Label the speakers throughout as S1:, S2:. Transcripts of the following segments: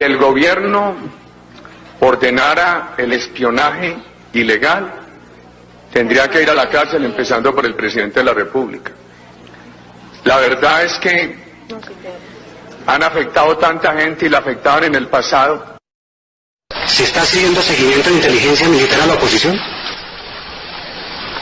S1: el gobierno ordenara el espionaje ilegal, tendría que ir a la cárcel, empezando por el presidente de la República. La verdad es que han afectado tanta gente y la afectaban en el pasado.
S2: ¿Se está haciendo seguimiento de inteligencia militar a la oposición?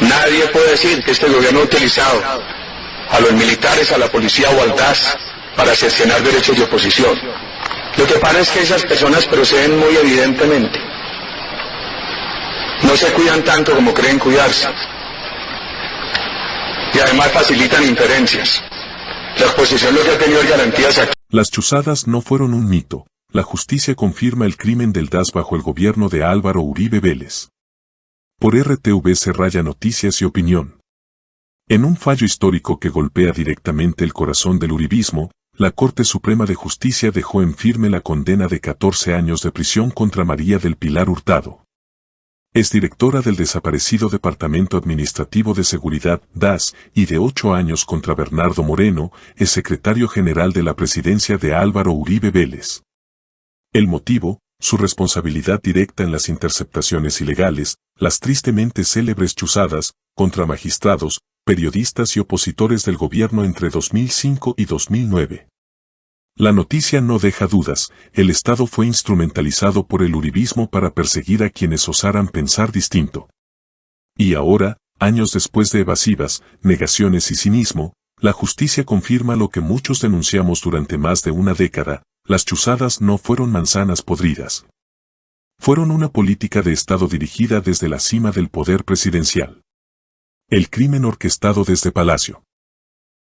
S1: Nadie puede decir que este gobierno ha utilizado a los militares, a la policía o al DAS para cercenar derechos de oposición. Lo que pasa es que esas personas proceden muy evidentemente. No se cuidan tanto como creen cuidarse. Y además facilitan inferencias. La oposición lo que ha tenido es garantías aquí.
S3: Las chuzadas no fueron un mito. La justicia confirma el crimen del DAS bajo el gobierno de Álvaro Uribe Vélez. Por RTV Raya Noticias y Opinión. En un fallo histórico que golpea directamente el corazón del uribismo, la Corte Suprema de Justicia dejó en firme la condena de 14 años de prisión contra María del Pilar Hurtado. Es directora del desaparecido Departamento Administrativo de Seguridad, DAS, y de 8 años contra Bernardo Moreno, es secretario general de la presidencia de Álvaro Uribe Vélez. El motivo, su responsabilidad directa en las interceptaciones ilegales, las tristemente célebres chuzadas, contra magistrados, periodistas y opositores del gobierno entre 2005 y 2009. La noticia no deja dudas, el Estado fue instrumentalizado por el uribismo para perseguir a quienes osaran pensar distinto. Y ahora, años después de evasivas, negaciones y cinismo, la justicia confirma lo que muchos denunciamos durante más de una década: las chuzadas no fueron manzanas podridas. Fueron una política de Estado dirigida desde la cima del poder presidencial. El crimen orquestado desde Palacio.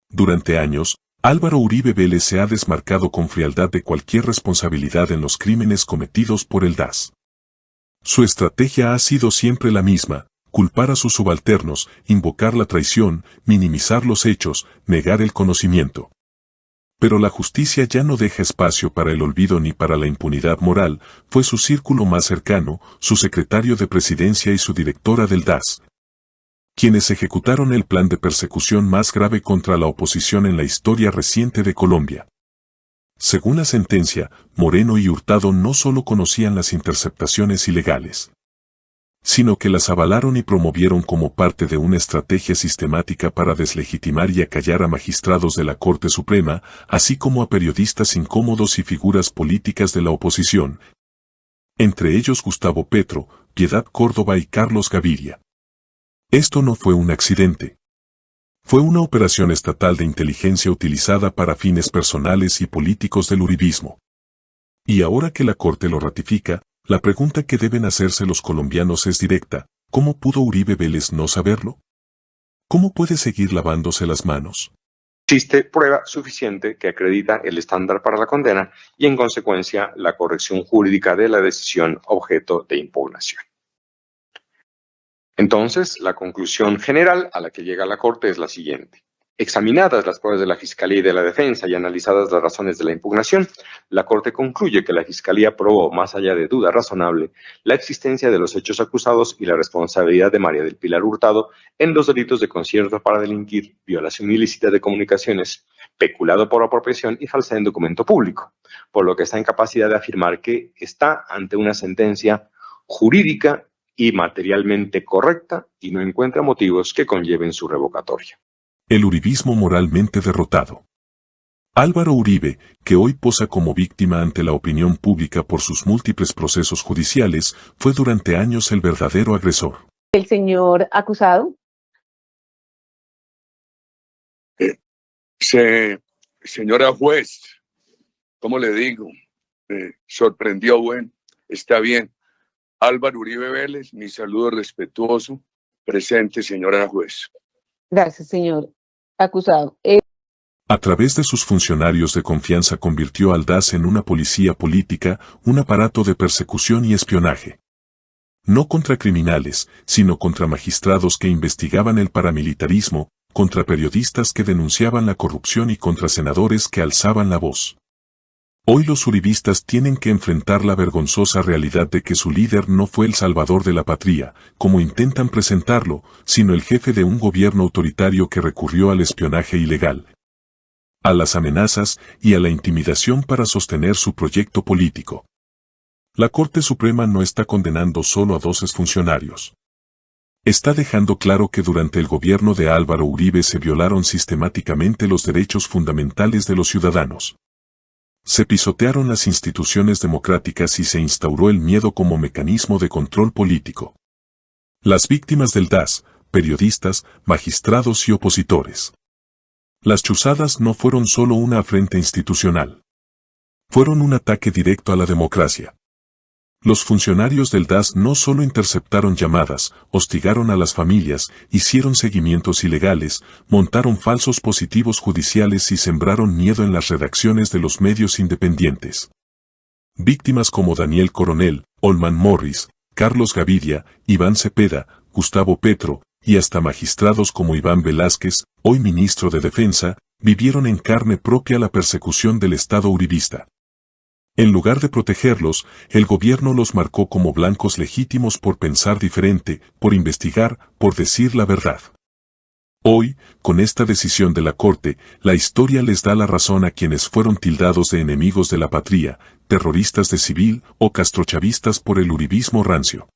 S3: Durante años, Álvaro Uribe Vélez se ha desmarcado con frialdad de cualquier responsabilidad en los crímenes cometidos por el DAS. Su estrategia ha sido siempre la misma: culpar a sus subalternos, invocar la traición, minimizar los hechos, negar el conocimiento. Pero la justicia ya no deja espacio para el olvido ni para la impunidad moral. Fue su círculo más cercano, su secretario de presidencia y su directora del DAS, quienes ejecutaron el plan de persecución más grave contra la oposición en la historia reciente de Colombia. Según la sentencia, Moreno y Hurtado no solo conocían las interceptaciones ilegales, sino que las avalaron y promovieron como parte de una estrategia sistemática para deslegitimar y acallar a magistrados de la Corte Suprema, así como a periodistas incómodos y figuras políticas de la oposición, entre ellos Gustavo Petro, Piedad Córdoba y Carlos Gaviria. Esto no fue un accidente. Fue una operación estatal de inteligencia utilizada para fines personales y políticos del uribismo. Y ahora que la Corte lo ratifica, la pregunta que deben hacerse los colombianos es directa: ¿cómo pudo Uribe Vélez no saberlo? ¿Cómo puede seguir lavándose las manos?
S4: Existe prueba suficiente que acredita el estándar para la condena y, en consecuencia, la corrección jurídica de la decisión objeto de impugnación. Entonces, la conclusión general a la que llega la Corte es la siguiente. Examinadas las pruebas de la Fiscalía y de la Defensa y analizadas las razones de la impugnación, la Corte concluye que la Fiscalía probó, más allá de duda razonable, la existencia de los hechos acusados y la responsabilidad de María del Pilar Hurtado en los delitos de concierto para delinquir, violación ilícita de comunicaciones, peculado por apropiación y falsedad en documento público, por lo que está en capacidad de afirmar que está ante una sentencia jurídica y materialmente correcta y no encuentra motivos que conlleven su revocatoria.
S3: El uribismo moralmente derrotado. Álvaro Uribe, que hoy posa como víctima ante la opinión pública por sus múltiples procesos judiciales, fue durante años el verdadero agresor.
S5: El señor acusado.
S6: Señora juez, ¿cómo le digo? Sorprendió, bueno, está bien. Álvaro Uribe Vélez, mi saludo respetuoso. Presente, señora juez.
S5: Gracias, señor acusado.
S3: A través de sus funcionarios de confianza convirtió al DAS en una policía política, un aparato de persecución y espionaje. No contra criminales, sino contra magistrados que investigaban el paramilitarismo, contra periodistas que denunciaban la corrupción y contra senadores que alzaban la voz. Hoy los uribistas tienen que enfrentar la vergonzosa realidad de que su líder no fue el salvador de la patria, como intentan presentarlo, sino el jefe de un gobierno autoritario que recurrió al espionaje ilegal, a las amenazas y a la intimidación para sostener su proyecto político. La Corte Suprema no está condenando solo a 12 funcionarios. Está dejando claro que durante el gobierno de Álvaro Uribe se violaron sistemáticamente los derechos fundamentales de los ciudadanos. Se pisotearon las instituciones democráticas y se instauró el miedo como mecanismo de control político. Las víctimas del DAS, periodistas, magistrados y opositores. Las chuzadas no fueron solo una afrenta institucional. Fueron un ataque directo a la democracia. Los funcionarios del DAS no solo interceptaron llamadas, hostigaron a las familias, hicieron seguimientos ilegales, montaron falsos positivos judiciales y sembraron miedo en las redacciones de los medios independientes. Víctimas como Daniel Coronel, Olman Morris, Carlos Gaviria, Iván Cepeda, Gustavo Petro, y hasta magistrados como Iván Velázquez, hoy ministro de Defensa, vivieron en carne propia la persecución del Estado uribista. En lugar de protegerlos, el gobierno los marcó como blancos legítimos por pensar diferente, por investigar, por decir la verdad. Hoy, con esta decisión de la Corte, la historia les da la razón a quienes fueron tildados de enemigos de la patria, terroristas de civil o castrochavistas por el uribismo rancio.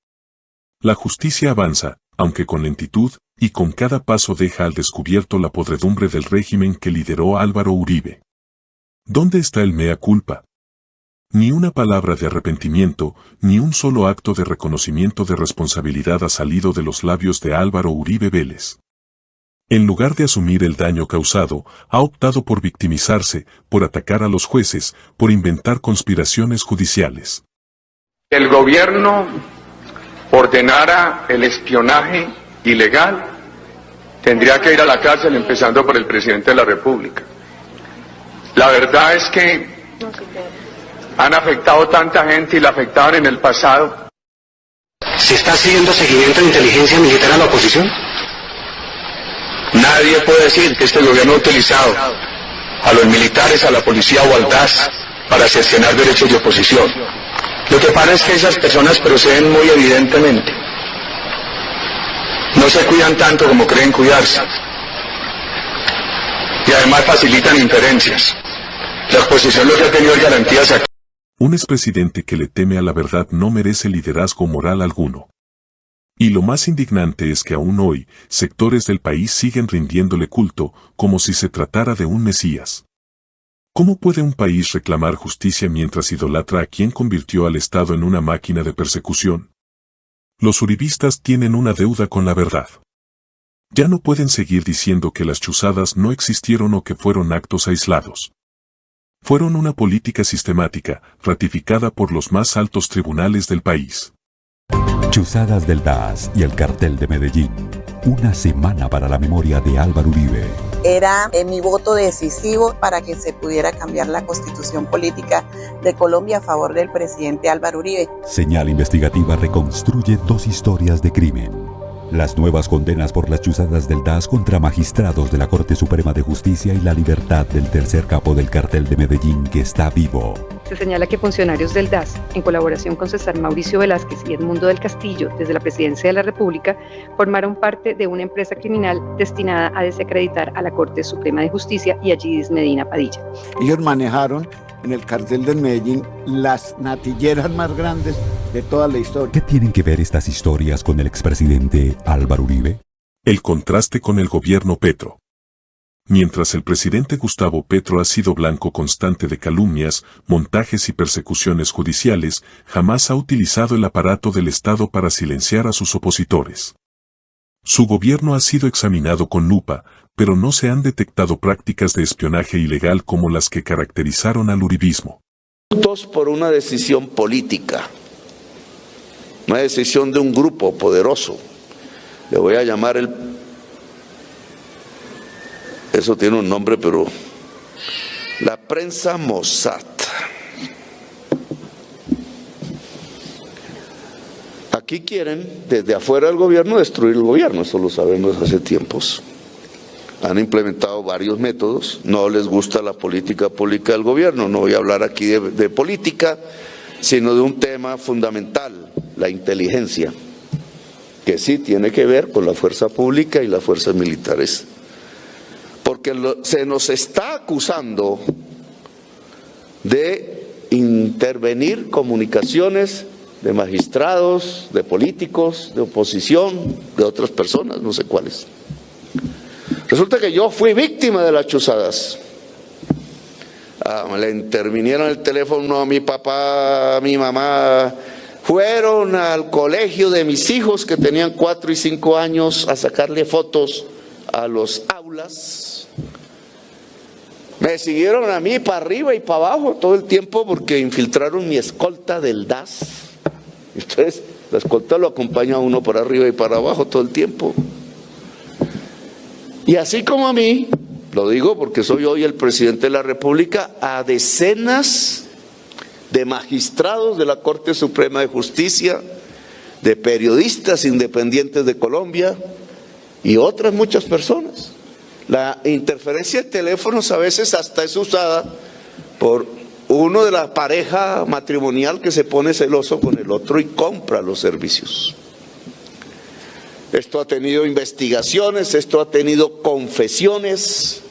S3: La justicia avanza, aunque con lentitud, y con cada paso deja al descubierto la podredumbre del régimen que lideró Álvaro Uribe. ¿Dónde está el mea culpa? Ni una palabra de arrepentimiento, ni un solo acto de reconocimiento de responsabilidad ha salido de los labios de Álvaro Uribe Vélez. En lugar de asumir el daño causado, ha optado por victimizarse, por atacar a los jueces, por inventar conspiraciones judiciales.
S1: El gobierno ordenara el espionaje ilegal, tendría que ir a la cárcel empezando por el presidente de la República. La verdad es que han afectado tanta gente y la afectaban en el pasado.
S2: ¿Se está haciendo seguimiento de inteligencia militar a la oposición?
S6: Nadie puede decir que este gobierno ha utilizado a los militares, a la policía o al DAS para cercenar derechos de oposición. Lo que pasa es que esas personas proceden muy evidentemente. No se cuidan tanto como creen cuidarse. Y además facilitan inferencias. La oposición lo que ha tenido es garantías aquí.
S3: Un expresidente que le teme a la verdad no merece liderazgo moral alguno. Y lo más indignante es que aún hoy, sectores del país siguen rindiéndole culto, como si se tratara de un mesías. ¿Cómo puede un país reclamar justicia mientras idolatra a quien convirtió al Estado en una máquina de persecución? Los uribistas tienen una deuda con la verdad. Ya no pueden seguir diciendo que las chuzadas no existieron o que fueron actos aislados. Fueron una política sistemática, ratificada por los más altos tribunales del país.
S7: Chuzadas del DAS y el Cartel de Medellín. Una semana para la memoria de Álvaro Uribe.
S8: Era mi voto decisivo para que se pudiera cambiar la constitución política de Colombia a favor del presidente Álvaro Uribe.
S7: Señal Investigativa reconstruye 2 historias de crimen. Las nuevas condenas por las chuzadas del DAS contra magistrados de la Corte Suprema de Justicia y la libertad del tercer capo del Cartel de Medellín que está vivo.
S9: Se señala que funcionarios del DAS, en colaboración con César Mauricio Velázquez y Edmundo del Castillo, desde la Presidencia de la República, formaron parte de una empresa criminal destinada a desacreditar a la Corte Suprema de Justicia y a Yidis Medina Padilla.
S10: Ellos manejaron en el Cartel del Medellín las natilleras más grandes de toda la historia.
S7: ¿Qué tienen que ver estas historias con el expresidente Álvaro Uribe?
S3: El contraste con el gobierno Petro. Mientras el presidente Gustavo Petro ha sido blanco constante de calumnias, montajes y persecuciones judiciales, jamás ha utilizado el aparato del Estado para silenciar a sus opositores. Su gobierno ha sido examinado con lupa, pero no se han detectado prácticas de espionaje ilegal como las que caracterizaron al uribismo.
S11: Todos por una decisión política, una decisión de un grupo poderoso. Le voy a llamar eso tiene un nombre, pero la prensa Mossad. Aquí quieren, desde afuera del gobierno, destruir el gobierno, eso lo sabemos hace tiempos. Han implementado varios métodos, no les gusta la política pública del gobierno, no voy a hablar aquí de política, sino de un tema fundamental, la inteligencia, que sí tiene que ver con la fuerza pública y las fuerzas militares. Porque se nos está acusando de intervenir comunicaciones de magistrados, de políticos, de oposición, de otras personas, no sé cuáles. Resulta que yo fui víctima de las chuzadas. Le intervinieron el teléfono a mi papá, a mi mamá. Fueron al colegio de mis hijos que tenían 4 y 5 años a sacarle fotos a los aulas. Me siguieron a mí para arriba y para abajo todo el tiempo porque infiltraron mi escolta del DAS. Entonces, la escolta lo acompaña a uno para arriba y para abajo todo el tiempo. Y así como a mí, lo digo porque soy hoy el presidente de la República, a decenas de magistrados de la Corte Suprema de Justicia, de periodistas independientes de Colombia y otras muchas personas. La interferencia de teléfonos a veces hasta es usada por uno de la pareja matrimonial que se pone celoso con el otro y compra los servicios. Esto ha tenido investigaciones, esto ha tenido confesiones,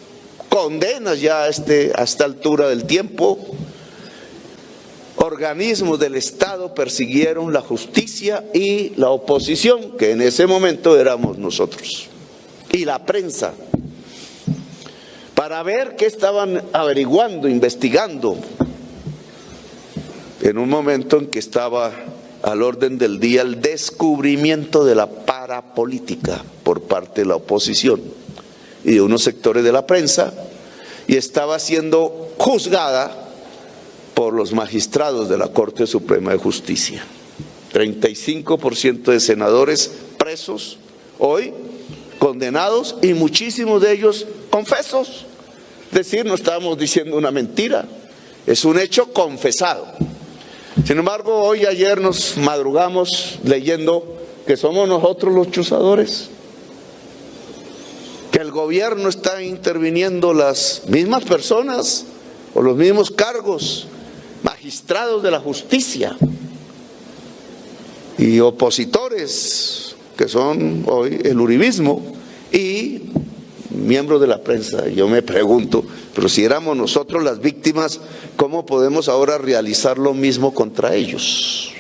S11: condenas ya a esta altura del tiempo. Organismos del Estado persiguieron la justicia y la oposición, que en ese momento éramos nosotros, y la prensa, para ver qué estaban averiguando, investigando, en un momento en que estaba al orden del día el descubrimiento de la parapolítica por parte de la oposición y de unos sectores de la prensa, y estaba siendo juzgada por los magistrados de la Corte Suprema de Justicia. 35% de senadores presos hoy, condenados, y muchísimos de ellos confesos. Es decir, no estábamos diciendo una mentira, es un hecho confesado. Sin embargo, hoy y ayer nos madrugamos leyendo que somos nosotros los chuzadores, que el gobierno está interviniendo las mismas personas o los mismos cargos, magistrados de la justicia y opositores, que son hoy el uribismo, y miembros de la prensa. Yo me pregunto, pero si éramos nosotros las víctimas, ¿cómo podemos ahora realizar lo mismo contra ellos?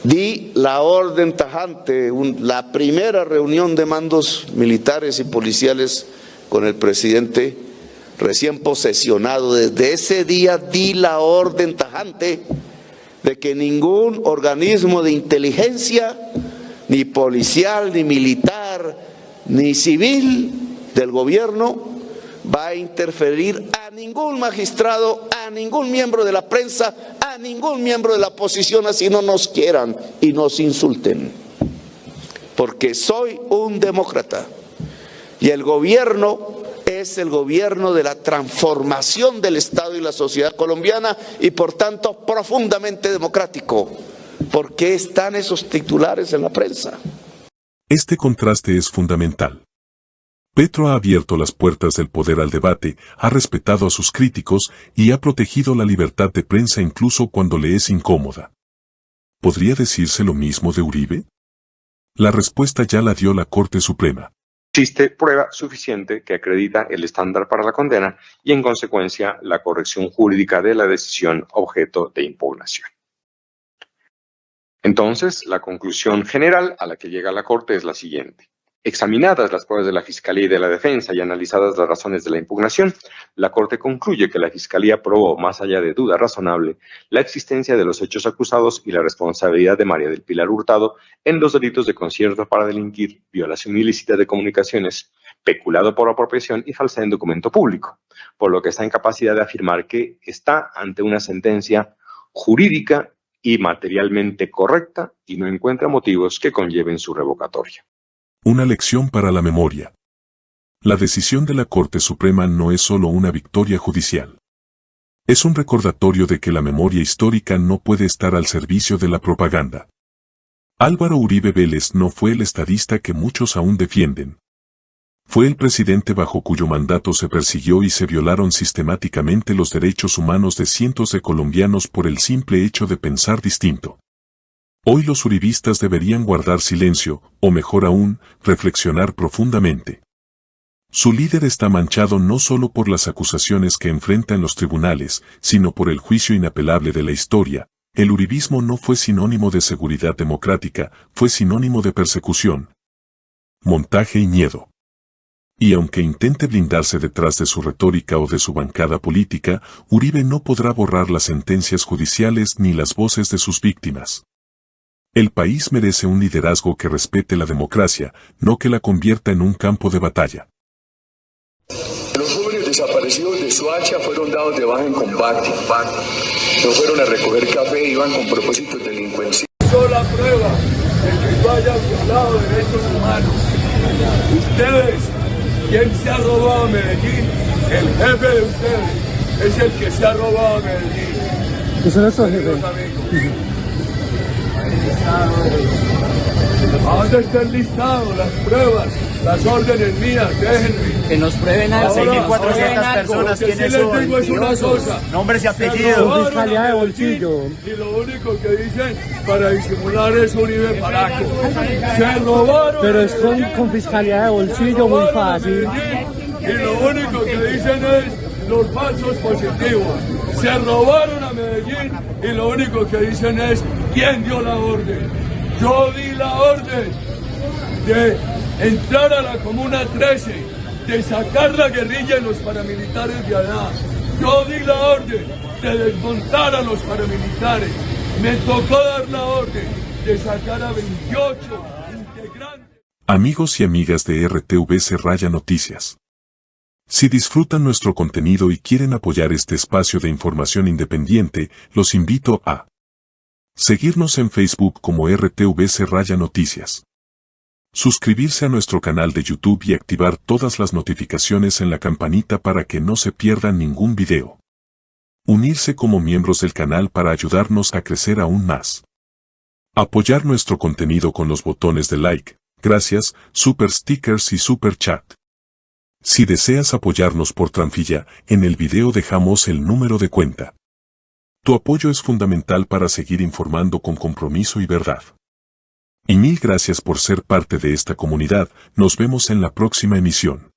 S11: Di la orden tajante, la primera reunión de mandos militares y policiales con el presidente recién posesionado. Desde ese día di la orden tajante de que ningún organismo de inteligencia, ni policial, ni militar, ni civil del gobierno va a interferir a ningún magistrado, a ningún miembro de la prensa, a ningún miembro de la oposición, así no nos quieran y nos insulten. Porque soy un demócrata y el gobierno es el gobierno de la transformación del Estado y la sociedad colombiana y por tanto profundamente democrático. ¿Por qué están esos titulares en la prensa?
S3: Este contraste es fundamental. Petro ha abierto las puertas del poder al debate, ha respetado a sus críticos y ha protegido la libertad de prensa incluso cuando le es incómoda. ¿Podría decirse lo mismo de Uribe? La respuesta ya la dio la Corte Suprema.
S4: Existe prueba suficiente que acredita el estándar para la condena y, en consecuencia, la corrección jurídica de la decisión objeto de impugnación. Entonces, la conclusión general a la que llega la Corte es la siguiente. Examinadas las pruebas de la Fiscalía y de la Defensa y analizadas las razones de la impugnación, la Corte concluye que la Fiscalía probó, más allá de duda razonable, la existencia de los hechos acusados y la responsabilidad de María del Pilar Hurtado en los delitos de concierto para delinquir, violación ilícita de comunicaciones, peculado por apropiación y falsedad en documento público, por lo que está en capacidad de afirmar que está ante una sentencia jurídica y materialmente correcta y no encuentra motivos que conlleven su revocatoria.
S3: Una lección para la memoria. La decisión de la Corte Suprema no es solo una victoria judicial. Es un recordatorio de que la memoria histórica no puede estar al servicio de la propaganda. Álvaro Uribe Vélez no fue el estadista que muchos aún defienden. Fue el presidente bajo cuyo mandato se persiguió y se violaron sistemáticamente los derechos humanos de cientos de colombianos por el simple hecho de pensar distinto. Hoy los uribistas deberían guardar silencio, o mejor aún, reflexionar profundamente. Su líder está manchado no solo por las acusaciones que enfrenta en los tribunales, sino por el juicio inapelable de la historia. El uribismo no fue sinónimo de seguridad democrática, fue sinónimo de persecución, montaje y miedo. Y aunque intente blindarse detrás de su retórica o de su bancada política, Uribe no podrá borrar las sentencias judiciales ni las voces de sus víctimas. El país merece un liderazgo que respete la democracia, no que la convierta en un campo de batalla.
S6: Los jóvenes desaparecidos de Soacha fueron dados de baja en combate. No fueron a recoger café, iban con propósitos delincuenciales. Sola prueba de que no hayan violado derechos humanos. Ustedes, ¿quién se ha robado a Medellín? El jefe de ustedes es el que se ha robado a Medellín.
S12: ¿Qué son esos jefes?
S6: ¿A dónde está el listado? Las pruebas, las órdenes mías, déjenme.
S12: Que nos prueben a 6.400 personas quiénes son.
S6: Les digo es una cosa.
S12: Nombres y apellidos.
S6: Fiscalía de bolsillo. Y lo único que dicen para disimular es Uribe Paraco. Se robaron.
S12: Pero es con fiscalía de bolsillo muy fácil.
S6: Y lo único que dicen es los falsos positivos. Se robaron a Medellín y lo único que dicen es quién dio la orden. Yo di la orden de entrar a la Comuna 13, de sacar la guerrilla y los paramilitares de allá. Yo di la orden de desmontar a los paramilitares. Me tocó dar la orden de sacar a 28 integrantes.
S3: Amigos y amigas de RTVC Raya Noticias. Si disfrutan nuestro contenido y quieren apoyar este espacio de información independiente, los invito a seguirnos en Facebook como RTVC Raya Noticias. Suscribirse a nuestro canal de YouTube y activar todas las notificaciones en la campanita para que no se pierdan ningún video. Unirse como miembros del canal para ayudarnos a crecer aún más. Apoyar nuestro contenido con los botones de like, gracias, super stickers y super chat. Si deseas apoyarnos por Transfilla, en el video dejamos el número de cuenta. Tu apoyo es fundamental para seguir informando con compromiso y verdad. Y mil gracias por ser parte de esta comunidad, nos vemos en la próxima emisión.